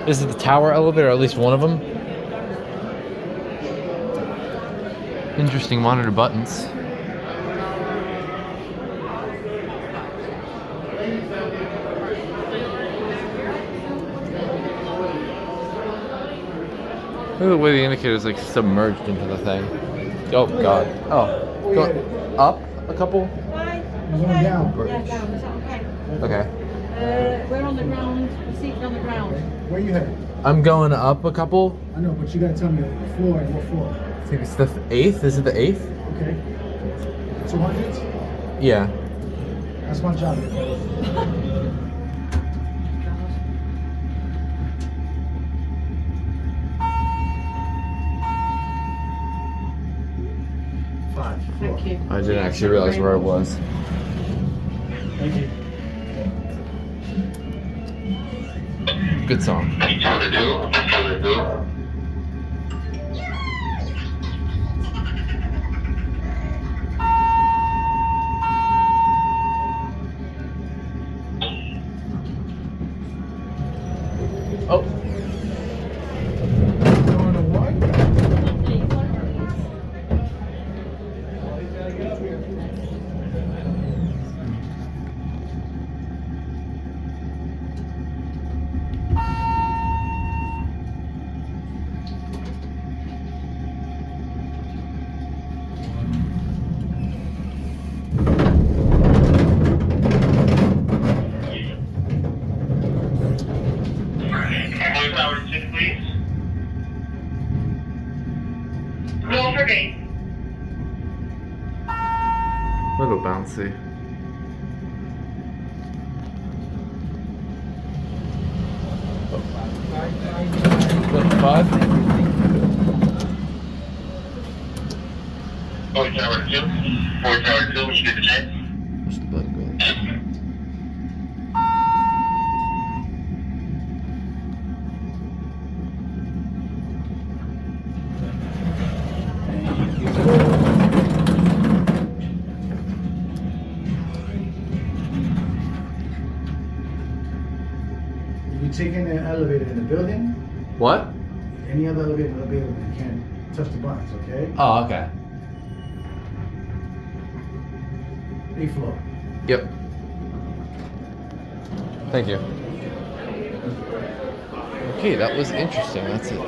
This is the tower elevator, or at least one of them. Interesting monitor buttons. Look at the way the indicator is like submerged into the thing. Oh God. Oh, go up a couple. Going down. Yeah, down. Is that okay? Okay. We're on the ground. The seat's on the ground. Where you headed? I'm going up a couple. I know, but you gotta tell me the floor and what floor. I think it's the 8th. Is it the 8th? Okay. 200? Yeah. That's my job. Five. Thank you. I didn't actually realize where it was. Thank you. Good song. Oh. Going to what? Roll for base. Little bouncy. What, 5? Tower 2. Tower 2, when you get the chance. Where's the button going? You taking an elevator in the building? What? Any other elevator in the building, you can't touch the buttons, okay? Oh, okay. 8th floor. Yep. Thank you. Okay, that was interesting. That's it.